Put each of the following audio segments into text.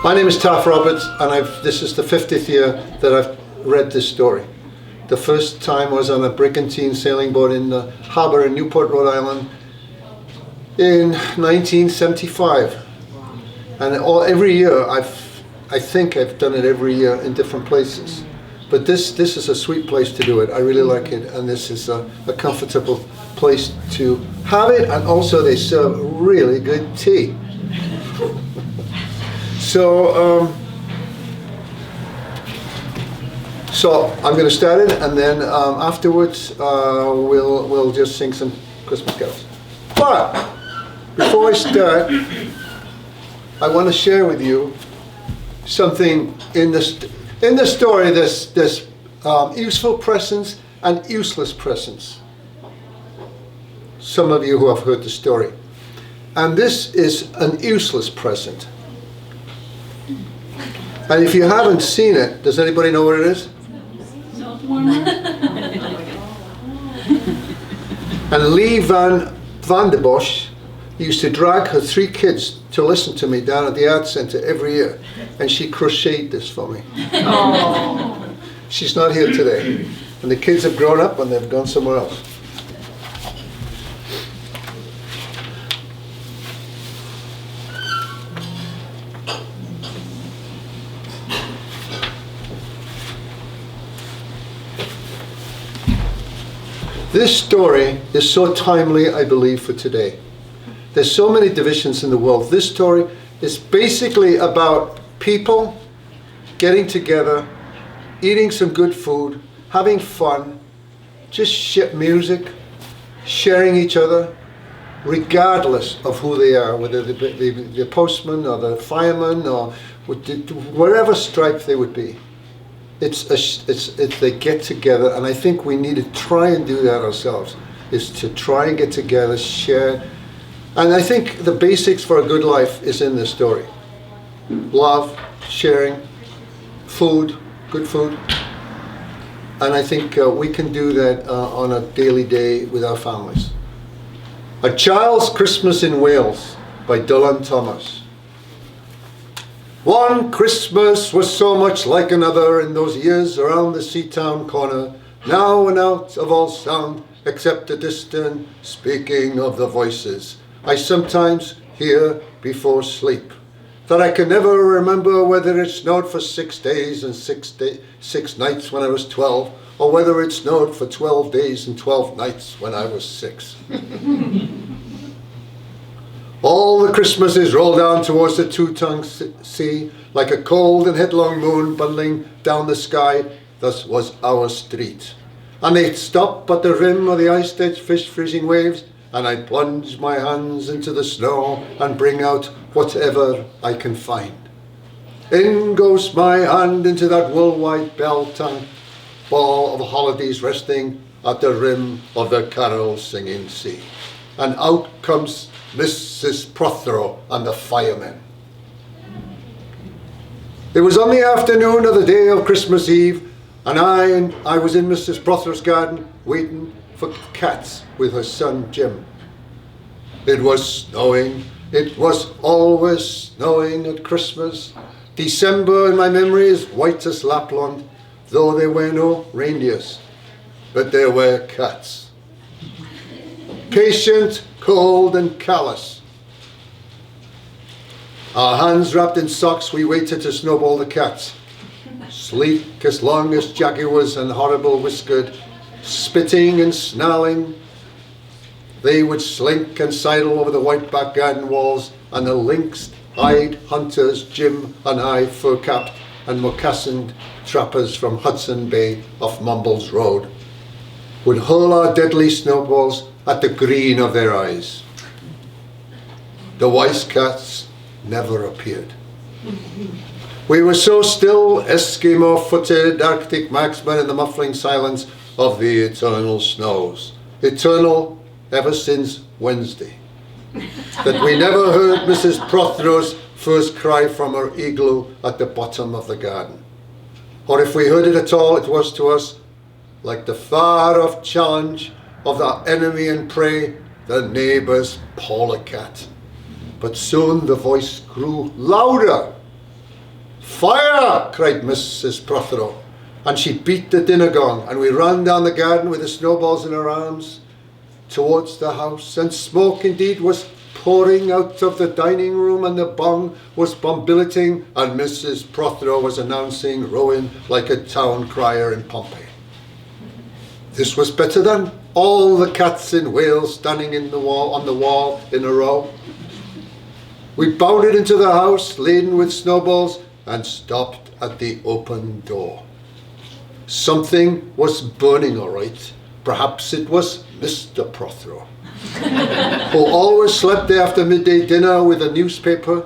My name is Taff Roberts, and this is the 50th year that I've read this story. The first time was on a brigantine sailing boat in the harbour in Newport, Rhode Island in 1975. And every year, I think I've done it every year in different places. But this is a sweet place to do it. I really like it, and this is a comfortable place to have it, and also they serve really good tea. So I'm going to start it, and then afterwards we'll just sing some Christmas carols. But before I start, I want to share with you something in the story. There's useful presents and useless presents. Some of you who have heard the story, and this is an useless present. And if you haven't seen it, does anybody know what it is? And Lee van der Bosch used to drag her 3 kids to listen to me down at the art center every year, and she crocheted this for me. Oh. She's not here today, and the kids have grown up and they've gone somewhere else. This story is so timely, I believe, for today. There's so many divisions in the world. This story is basically about people getting together, eating some good food, having fun, just music, sharing each other, regardless of who they are, whether the postman or the fireman or whatever stripe they would be. They get together, and I think we need to try and do that ourselves, is to try and get together, share. And I think the basics for a good life is in this story. Love, sharing, food, good food. And I think we can do that on a daily day with our families. A Child's Christmas in Wales by Dylan Thomas. One Christmas was so much like another in those years around the Seatown corner, now and out of all sound except the distant speaking of the voices I sometimes hear before sleep, that I can never remember whether it snowed for 6 days and 6 nights when I was 12, or whether it snowed for 12 days and 12 nights when I was 6. All the Christmases roll down towards the two-tongued sea, like a cold and headlong moon bundling down the sky. Thus was our street. And they'd stop at the rim of the ice-edged fish-freezing waves, and I'd plunge my hands into the snow and bring out whatever I can find. In goes my hand into that wool-white bell-tongue ball of holidays resting at the rim of the carol-singing sea. And out comes Mrs. Prothero and the firemen. It was on the afternoon of the day of Christmas Eve, and I was in Mrs. Prothero's garden waiting for cats with her son Jim. It was snowing. It was always snowing at Christmas. December in my memory is white as Lapland, though there were no reindeers, but there were cats. Patient, cold and callous. Our hands wrapped in socks, we waited to snowball the cats. Sleek as long as jaguars and horrible whiskered, spitting and snarling, they would slink and sidle over the white back garden walls, and the lynx-eyed hunters, Jim and I, fur-capped and moccasined trappers from Hudson Bay off Mumbles Road, would hurl our deadly snowballs at the green of their eyes. The wise cats never appeared. We were so still, Eskimo-footed Arctic marksmen in the muffling silence of the eternal snows. Eternal ever since Wednesday. That we never heard Mrs. Prothero's first cry from her igloo at the bottom of the garden. Or if we heard it at all, it was to us like the far-off challenge of the enemy and prey, the neighbour's polecat. But soon the voice grew louder, "Fire!" cried Mrs. Prothero, and she beat the dinner gong, and we ran down the garden with the snowballs in our arms towards the house, and smoke indeed was pouring out of the dining room, and the bong was bombillating, and Mrs. Prothero was announcing Rowan like a town crier in Pompeii. This was better than all the cats in Wales standing on the wall in a row. We bounded into the house laden with snowballs and stopped at the open door. Something was burning all right. Perhaps it was Mr. Prothero, who always slept after midday dinner with a newspaper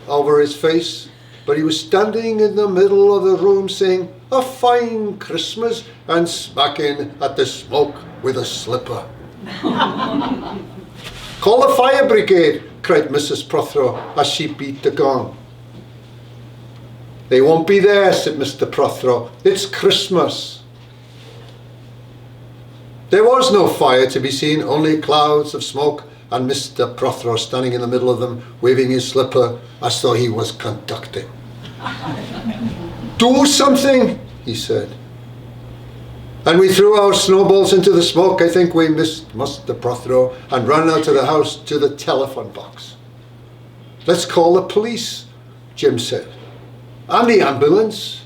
over his face, but he was standing in the middle of the room saying, "A fine Christmas," and smacking at the smoke with a slipper. "Call the fire brigade," cried Mrs. Prothero as she beat the gong. "They won't be there," said Mr. Prothero. "It's Christmas." There was no fire to be seen, only clouds of smoke, and Mr. Prothero standing in the middle of them, waving his slipper as though he was conducting. "Do something," he said. And we threw our snowballs into the smoke. I think we missed Mr. Prothero and ran out of the house to the telephone box. "Let's call the police," Jim said. "And the ambulance.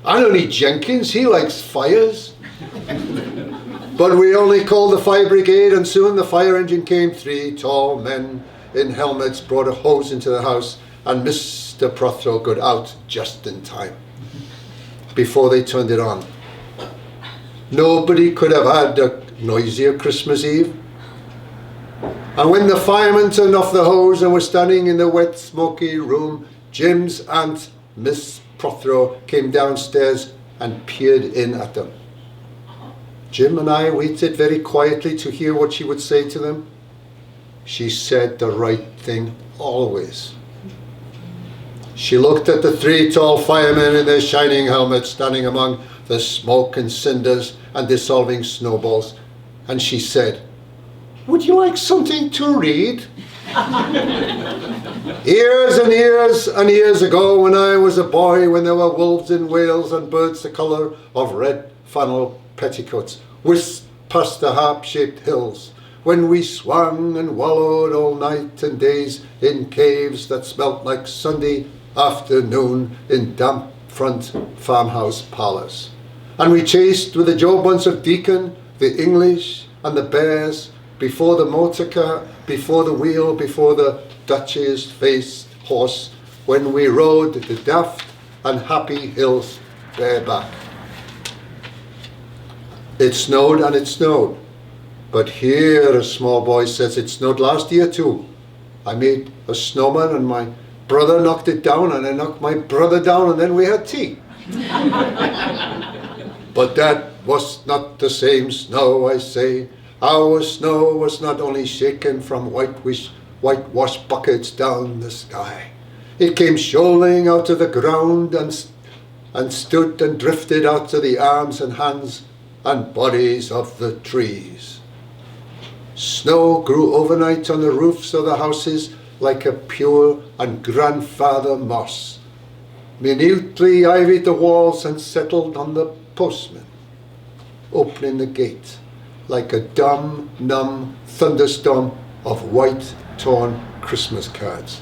And only Jenkins, he likes fires." But we only called the fire brigade, and soon the fire engine came. 3 tall men in helmets brought a hose into the house, and Mr. Prothero got out just in time before they turned it on. Nobody could have had a noisier Christmas Eve. And when the firemen turned off the hose and were standing in the wet, smoky room, Jim's aunt, Miss Prothero, came downstairs and peered in at them. Jim and I waited very quietly to hear what she would say to them. She said the right thing always. She looked at the 3 tall firemen in their shining helmets standing among the smoke and cinders and dissolving snowballs, and she said, "Would you like something to read?" Years and years and years ago, when I was a boy, when there were wolves in Wales and birds the colour of red flannel petticoats whisked past the harp-shaped hills, when we swung and wallowed all night and days in caves that smelt like Sunday afternoon in damp front farmhouse parlours, and we chased with the jawbones of Deacon the English and the bears before the motor car, before the wheel, before the Duchess-faced horse, when we rode the daft and happy hills bareback. It snowed and it snowed, but here a small boy says it snowed last year too. I made a snowman and my brother knocked it down, and I knocked my brother down, and then we had tea. But that was not the same snow, I say. Our snow was not only shaken from whitewash buckets down the sky. It came shoaling out of the ground and stood and drifted out to the arms and hands and bodies of the trees. Snow grew overnight on the roofs of the houses like a pure and grandfather moss, minutely ivied the walls and settled on the postman, opening the gate like a dumb, numb thunderstorm of white, torn Christmas cards.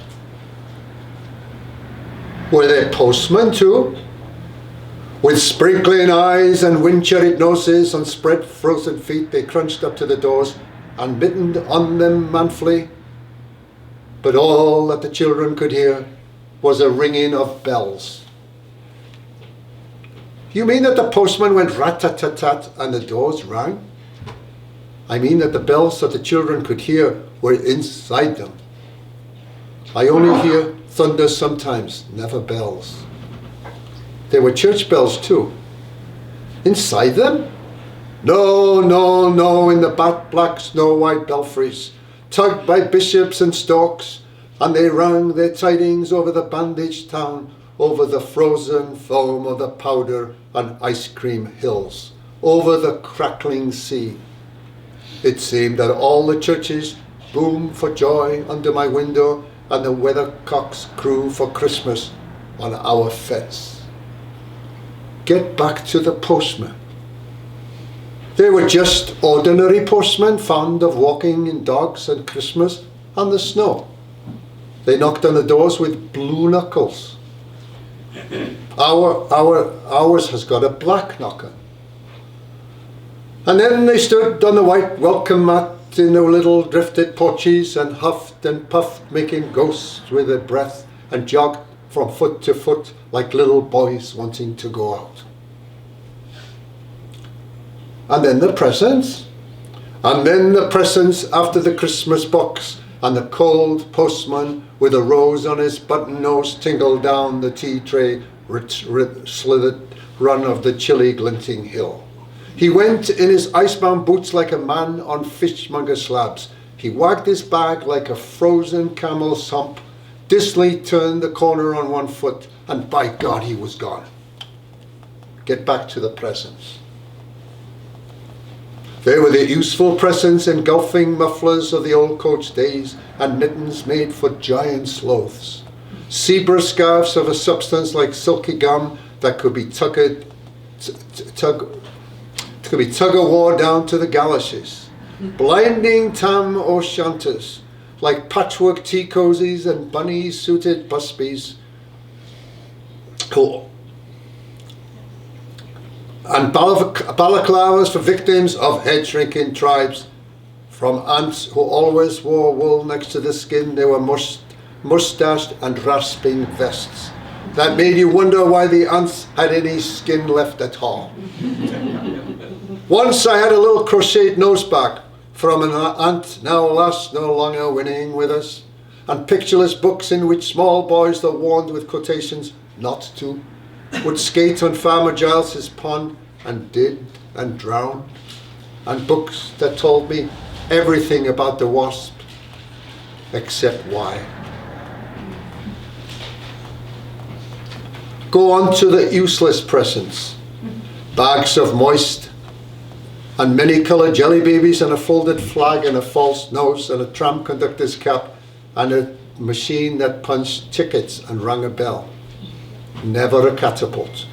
Were there postmen too? With sprinkling eyes and wind-chariot noses and spread frozen feet, they crunched up to the doors and mittened on them manfully. But all that the children could hear was a ringing of bells. You mean that the postman went rat-tat-tat-tat and the doors rang? I mean that the bells that the children could hear were inside them. I only hear thunder sometimes, never bells. There were church bells too. Inside them? No, no, no, in the black snow-white belfries, tugged by bishops and storks, and they rang their tidings over the bandaged town, over the frozen foam of the powder and ice cream hills, over the crackling sea. It seemed that all the churches boomed for joy under my window, and the weathercocks crew for Christmas, on our fence. Get back to the postman. They were just ordinary postmen fond of walking in dogs at Christmas on the snow. They knocked on the doors with blue knuckles. Ours has got a black knocker. And then they stood on the white welcome mat in their little drifted porches and huffed and puffed, making ghosts with their breath, and jogged from foot to foot like little boys wanting to go out. And then the presents. And then the presents after the Christmas box, and the cold postman with a rose on his button nose tingled down the tea tray slithered run of the chilly glinting hill. He went in his icebound boots like a man on fishmonger slabs. He wagged his bag like a frozen camel's hump, dizzily turned the corner on one foot, and by God he was gone. Get back to the presents. They were the useful presents, engulfing mufflers of the old coach days, and mittens made for giant sloths. Zebra scarves of a substance like silky gum that could be tug of war down to the galoshes. Blinding tam o'shantas, like patchwork tea cozies and bunny-suited busbies. Cool. And balaclavas for victims of head-shrinking tribes. From ants who always wore wool next to the skin, they were mustached and rasping vests that made you wonder why the ants had any skin left at all. Once I had a little crocheted nosebag from an ant, now alas no longer winning with us, and pictureless books in which small boys that warned with quotations not to would skate on Farmer Giles's pond, and did, and drowned, and books that told me everything about the wasp except why. Go on to the useless presents. Bags of moist and many-coloured jelly babies, and a folded flag, and a false nose, and a tram conductor's cap, and a machine that punched tickets and rang a bell. Never a catapult.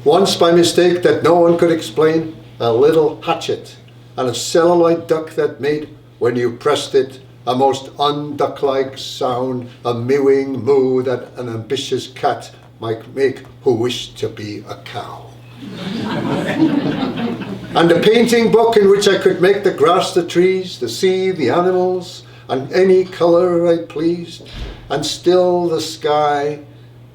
Once by mistake that no one could explain, a little hatchet, and a celluloid duck that made, when you pressed it, a most unduck-like sound, a mewing moo that an ambitious cat might make who wished to be a cow. And a painting book in which I could make the grass, the trees, the sea, the animals, and any colour I pleased, and still the sky,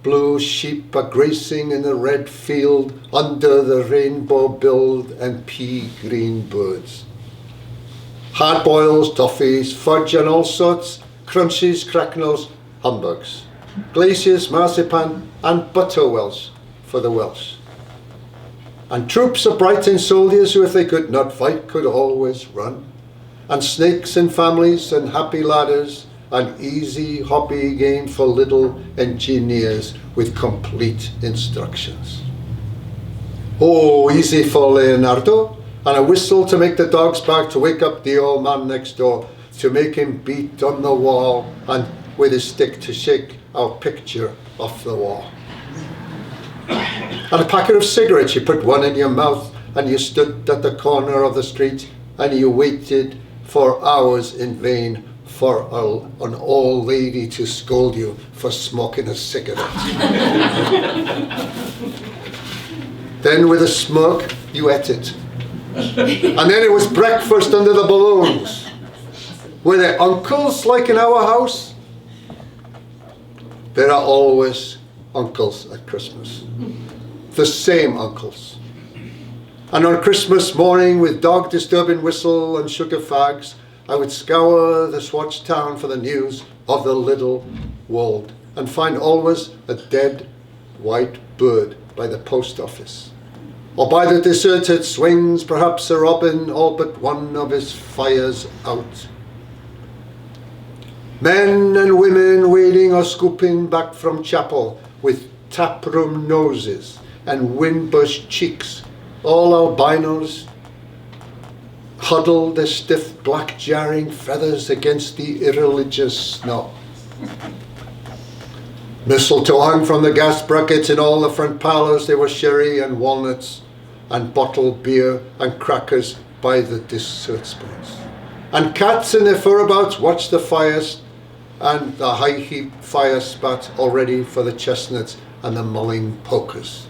blue sheep a grazing in the red field under the rainbow-billed and pea-green birds. Hard-boils, toffees, fudge and all sorts, crunchies, cracknels, humbugs, glaciers, marzipan, and butterwells for the Welsh. And troops of Brighton soldiers who, if they could not fight, could always run. And snakes and families and happy ladders, an easy hobby game for little engineers with complete instructions. Oh, easy for Leonardo, and a whistle to make the dogs bark, to wake up the old man next door, to make him beat on the wall, and with his stick to shake our picture off the wall. And a packet of cigarettes, you put one in your mouth, and you stood at the corner of the street, and you waited for hours in vain for an old lady to scold you for smoking a cigarette. Then with a smirk, you ate it. And then it was breakfast under the balloons. Were there uncles like in our house? There are always uncles at Christmas. The same uncles. And on Christmas morning, with dog-disturbing whistle and sugar fags, I would scour the Swatch town for the news of the little world, and find always a dead white bird by the post office, or by the deserted swings, perhaps a robin, all but one of his fires out. Men and women wading or scooping back from chapel with taproom noses and windbush cheeks, all albinos, huddled their stiff black jarring feathers against the irreligious snow. Mistletoe hung from the gas brackets in all the front parlours. There were sherry and walnuts and bottled beer and crackers by the dessert spoons. And cats in their furabouts watched the fires and the high heap fire spat already for the chestnuts and the mulling pokers.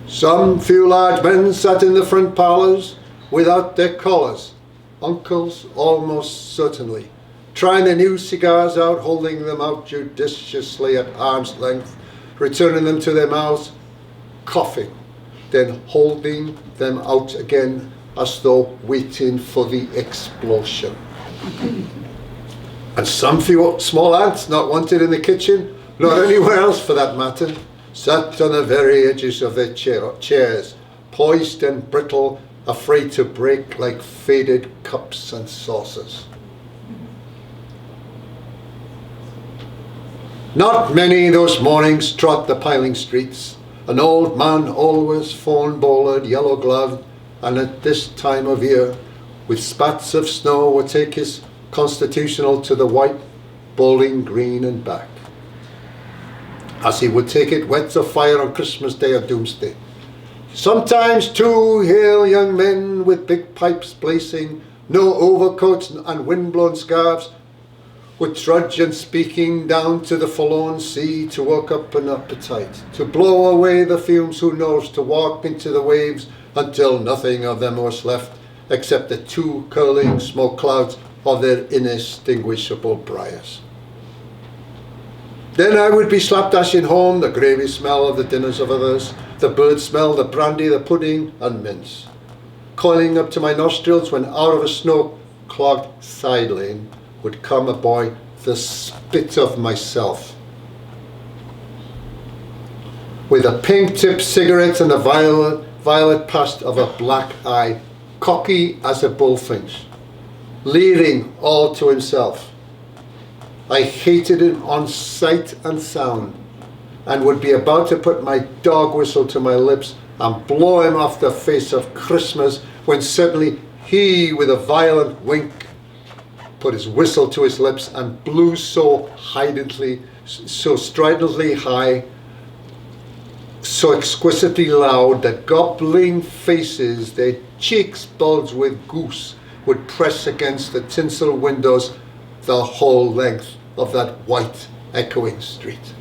Some few large men sat in the front parlours without their collars, uncles almost certainly, trying the new cigars out, holding them out judiciously at arm's length, returning them to their mouths, coughing, then holding them out again as though waiting for the explosion. And some few small ants not wanted in the kitchen, nor anywhere else for that matter, sat on the very edges of their chairs, poised and brittle, afraid to break like faded cups and saucers. Not many those mornings trod the piling streets, an old man always fawn-bowlered, yellow-gloved, and at this time of year, with spats of snow, would take his constitutional to the white bowling green and back, as he would take it wet of fire on Christmas Day or Doomsday. Sometimes two hale young men with big pipes blazing, no overcoats and wind-blown scarves, would trudge and speaking down to the forlorn sea to work up an appetite, to blow away the fumes, who knows, to walk into the waves until nothing of them was left except the two curling smoke clouds of their inextinguishable briars. Then I would be slapdashing home, the gravy smell of the dinners of others, the bird smell, the brandy, the pudding and mince, coiling up to my nostrils when out of a snow-clogged side lane would come a boy, the spit of myself, with a pink-tipped cigarette and a violet past of a black eye, cocky as a bullfinch, leering all to himself. I hated him on sight and sound, and would be about to put my dog whistle to my lips and blow him off the face of Christmas, when suddenly he, with a violent wink, put his whistle to his lips and blew so stridently high, so exquisitely loud, that gobbling faces, their cheeks bulged with goose, would press against the tinsel windows the whole length of that white echoing street.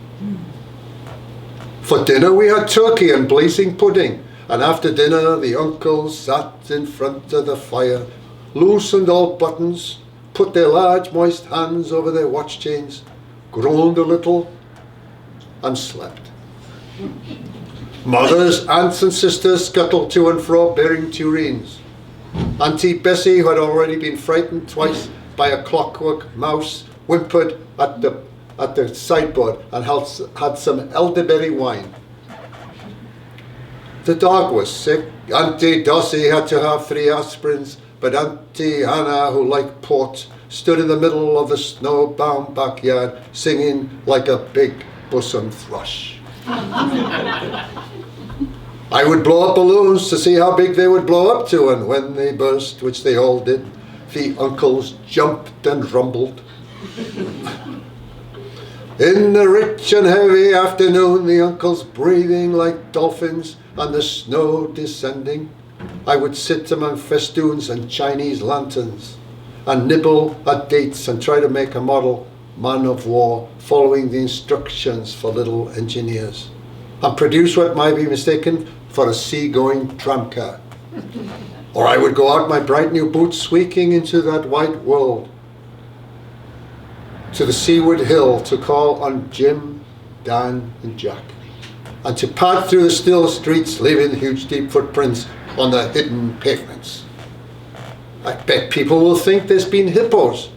For dinner we had turkey and blazing pudding, and after dinner the uncles sat in front of the fire, loosened all buttons, put their large moist hands over their watch chains, groaned a little, and slept. Mothers, aunts and sisters scuttled to and fro bearing tureens. Auntie Bessie, who had already been frightened twice by a clockwork mouse, whimpered at the sideboard and had some elderberry wine. The dog was sick. Auntie Dossie had to have 3 aspirins, but Auntie Hannah, who liked port, stood in the middle of the snow-bound backyard singing like a big bosom thrush. I would blow up balloons to see how big they would blow up to, and when they burst, which they all did, the uncles jumped and rumbled. In the rich and heavy afternoon, the uncles breathing like dolphins and the snow descending, I would sit among festoons and Chinese lanterns and nibble at dates and try to make a model man of war following the instructions for little engineers, and produce what might be mistaken for a sea-going tramcar. Or I would go out my bright new boots squeaking into that white world, to the seaward hill to call on Jim, Dan and Jack, and to pad through the still streets, leaving huge deep footprints on the hidden pavements. I bet people will think there's been hippos.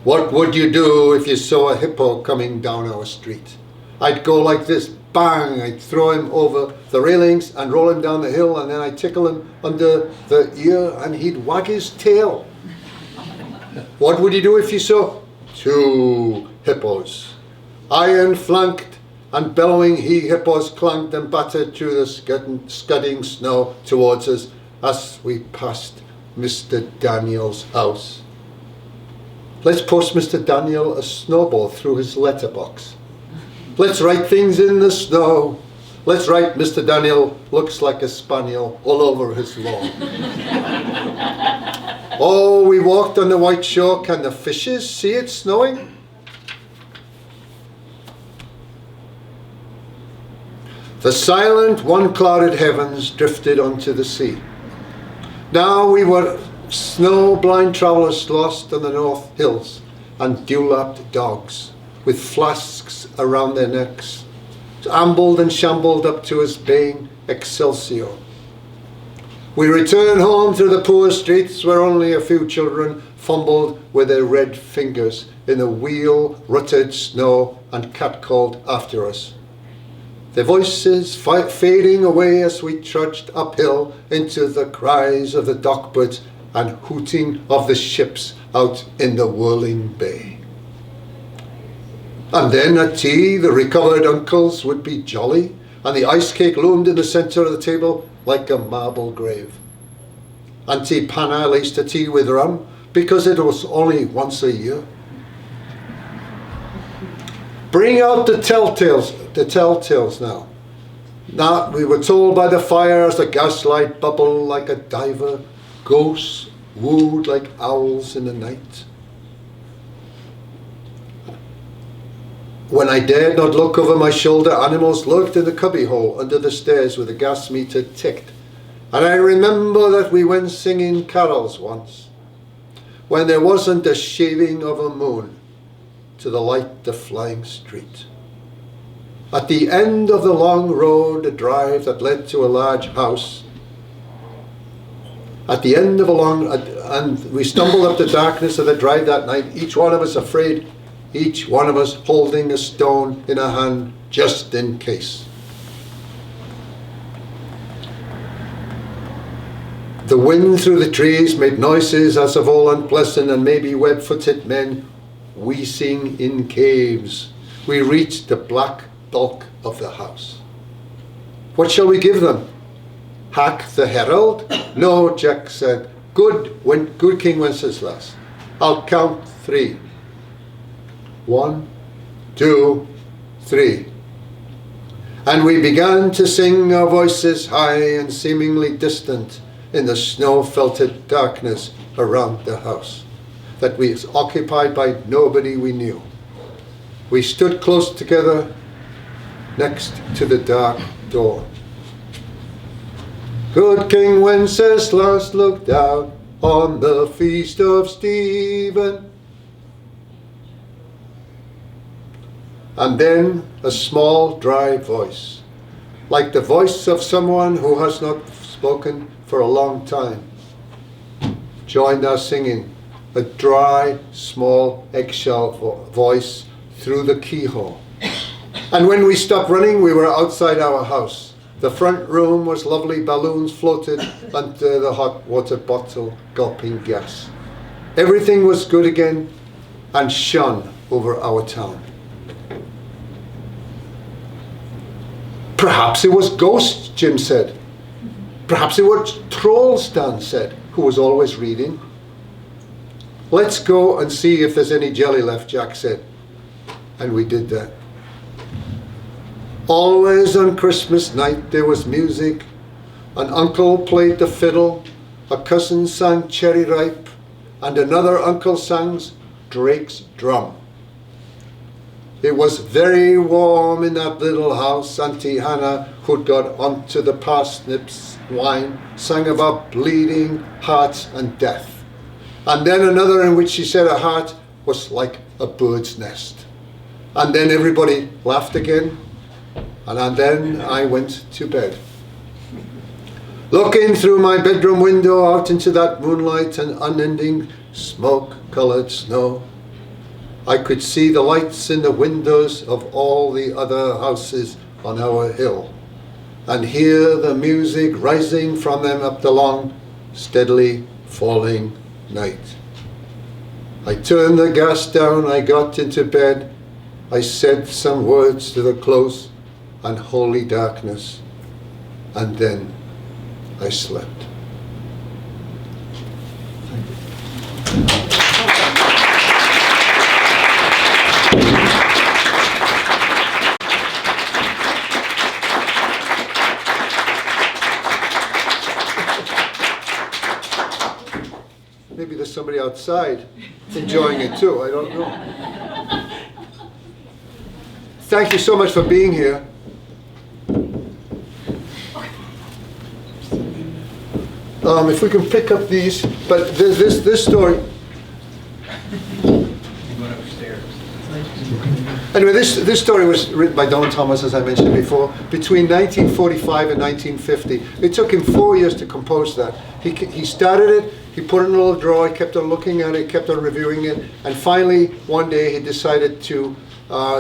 What would you do if you saw a hippo coming down our street? I'd go like this, bang, I'd throw him over the railings and roll him down the hill, and then I'd tickle him under the ear and he'd wag his tail. What would you do if you saw 2 hippos? Iron-flanked and bellowing he-hippos clanked and battered through the scudding snow towards us as we passed Mr. Daniel's house. Let's post Mr. Daniel a snowball through his letterbox. Let's write things in the snow. Let's write Mr. Daniel looks like a spaniel all over his lawn. Oh, we walked on the white shore. Can the fishes see it snowing? The silent, one-clouded heavens drifted onto the sea. Now we were snow-blind travellers lost on the north hills, and dew-lapped dogs with flasks around their necks ambled and shambled up to us baying Excelsior. We returned home through the poor streets where only a few children fumbled with their red fingers in the wheel-rutted snow and catcalled after us. Their voices fading away as we trudged uphill into the cries of the dockbirds and hooting of the ships out in the whirling bay. And then at tea, the recovered uncles would be jolly, and the ice cake loomed in the centre of the table like a marble grave. Auntie Panna laced her tea with rum because it was only once a year. Bring out the telltales now. Now we were told by the fire as the gaslight bubbled like a diver, ghosts wooed like owls in the night. When I dared not look over my shoulder, animals lurked in the cubbyhole under the stairs where the gas meter ticked. And I remember that we went singing carols once, when there wasn't a shaving of a moon to the light the flying street. At the end of the long road, a drive that led to a large house, and we stumbled up the darkness of the drive that night, each one of us afraid, each one of us holding a stone in a hand just in case. The wind through the trees made noises as of all unpleasant and maybe web-footed men wheezing in caves. We reached the black bulk of the house. What shall we give them? Hack the Herald? No, Jack said. Good King Wenceslas. I'll count 3. 1, 2, 3. And we began to sing, our voices high and seemingly distant in the snow-felted darkness around the house that was occupied by nobody we knew. We stood close together next to the dark door. Good King Wenceslas looked out on the feast of Stephen. And then a small, dry voice, like the voice of someone who has not spoken for a long time, joined our singing, a dry, small, eggshell voice through the keyhole. And when we stopped running, we were outside our house. The front room was lovely. Balloons floated under the hot water bottle, gulping gas. Everything was good again and shone over our town. Perhaps it was ghosts, Jim said. Perhaps it was trolls, Dan said, who was always reading. Let's go and see if there's any jelly left, Jack said. And we did that. Always on Christmas night there was music. An uncle played the fiddle, a cousin sang Cherry Ripe, and another uncle sang Drake's Drum. It was very warm in that little house. Auntie Hannah, who'd got onto the parsnips wine, sang about bleeding hearts and death. And then another in which she said a heart was like a bird's nest. And then everybody laughed again. And then I went to bed. Looking through my bedroom window out into that moonlight and unending smoke-colored snow, I could see the lights in the windows of all the other houses on our hill, and hear the music rising from them up the long, steadily falling night. I turned the gas down, I got into bed, I said some words to the close and holy darkness, and then I slept. maybe there's somebody outside enjoying it too. I don't know. Thank you so much for being here. If we can pick up these, but this story. Anyway, this story was written by Don Thomas, as I mentioned before, between 1945 and 1950. It took him 4 years to compose that. He started it, he put it in a little drawer, he kept on looking at it, kept on reviewing it, and finally, one day, he decided to,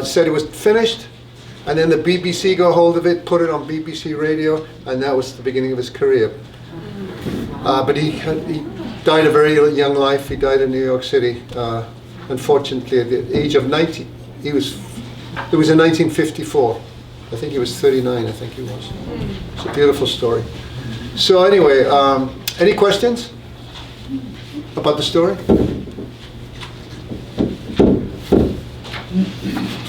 said it was finished, and then the BBC got hold of it, put it on BBC Radio, and that was the beginning of his career. But he died a very young life. He died in New York City, unfortunately, at the age of 90. It was in 1954. I think he was 39, I think he was. It's a beautiful story. So anyway, any questions about the story?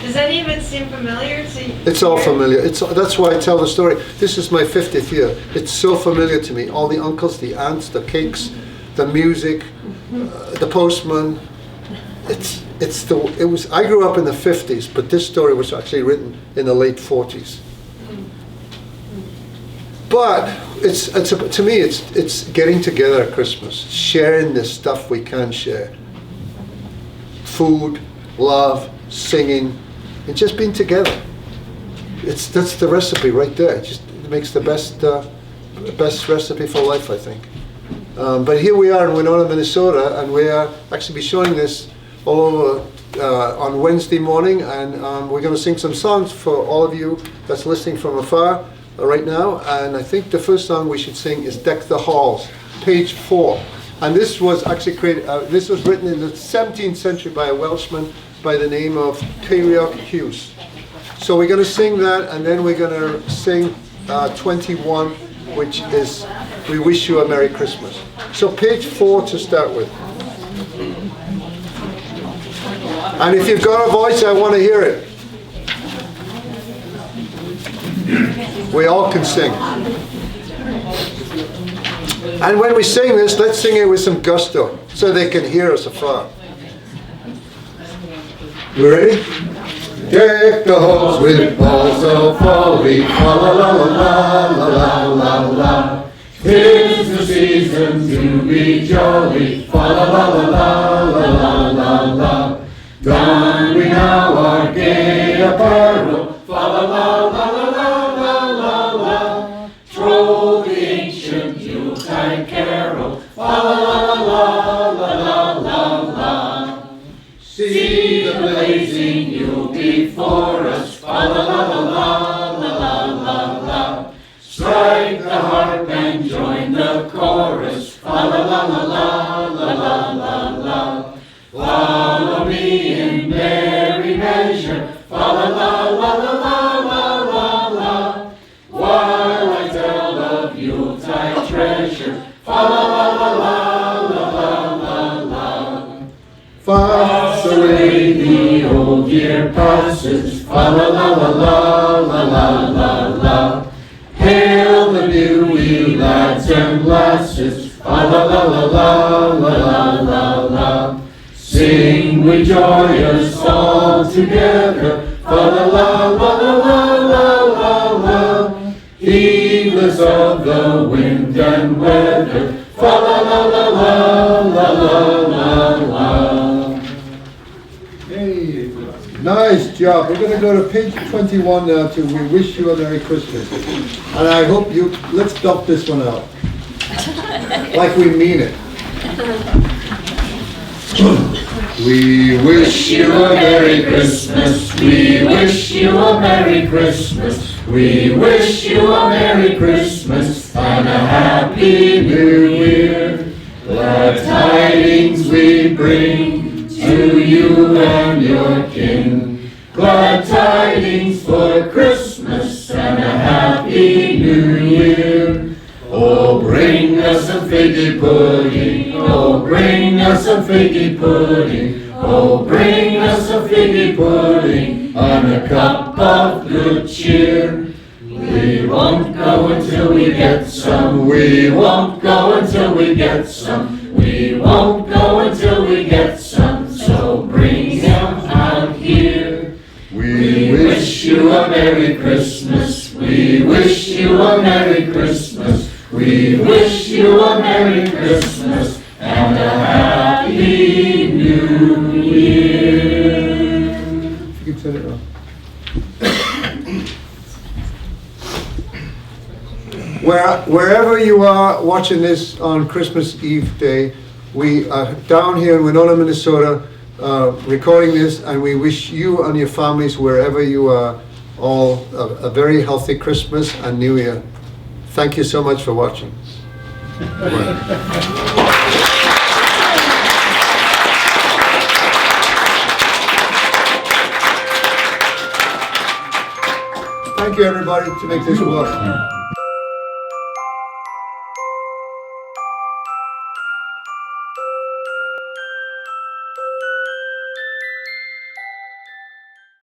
Does any of it seem familiar to you? It's all familiar. That's why I tell the story. This is my 50th year. It's so familiar to me. All the uncles, the aunts, the cakes, the music, the postman. I grew up in the 50s, but this story was actually written in the late 40s. But to me, it's getting together at Christmas, sharing the stuff we can share. Food, love, singing, and just being together. That's the recipe right there. It makes the best recipe for life, I think. But here we are in Winona, Minnesota, and we are actually be showing this all over on Wednesday morning, and we're going to sing some songs for all of you that's listening from afar right now. And I think the first song we should sing is "Deck the Halls," page 4. And this was actually created. This was written in the 17th century by a Welshman by the name of Curiousi-Tea. So we're going to sing that, and then we're going to sing 21, which is "We Wish You a Merry Christmas." So page 4 to start with. And if you've got a voice, I want to hear it. We all can sing. And when we sing this, let's sing it with some gusto, so they can hear us afar. You ready? Deck the halls with balls of holly, la la la la la la la la. 'Tis the season to be jolly, la la la la la la la la. Don we now our gay apparel, la la la la la la la la. Troll the ancient Yuletide carol, la la la la la la la. See the blazing Yule before us, la la la la la la la la. Strike the harp and join the chorus, la la la la la la la la. Follow me in merry measure, la la la la la la la la. While I tell of Yuletide treasure, la la la la la la la la. Fast away the old year passes, la la la la la la la la. Hail the new year, lads and lasses, la la la la la la la la. Sing we joyous all together, la la la la la la la la. Heedless of the wind and weather, la la la la la la la la. Hey, nice job. We're going to go to page 21 now to "We Wish You a Merry Christmas." And I hope let's dump this one out. Like we mean it. We wish you a Merry Christmas, we wish you a Merry Christmas, we wish you a Merry Christmas and a Happy New Year. Glad tidings we bring to you and your kin, glad tidings for Christmas and a Happy New Year. Oh, bring us some figgy pudding, oh, bring us some figgy pudding, oh, bring us some figgy pudding, and a cup of good cheer. We won't go until we get some, we won't go until we get some, we won't go until we get some, so bring them out here. We wish you a Merry Christmas. We wish you a Merry Christmas. We wish you a Merry Christmas and a Happy New Year. You can turn it on. Wherever you are watching this on Christmas Eve day, we are down here in Winona, Minnesota, recording this, and we wish you and your families, wherever you are, all a very healthy Christmas and New Year. Thank you so much for watching. Thank you, everybody, to make this work.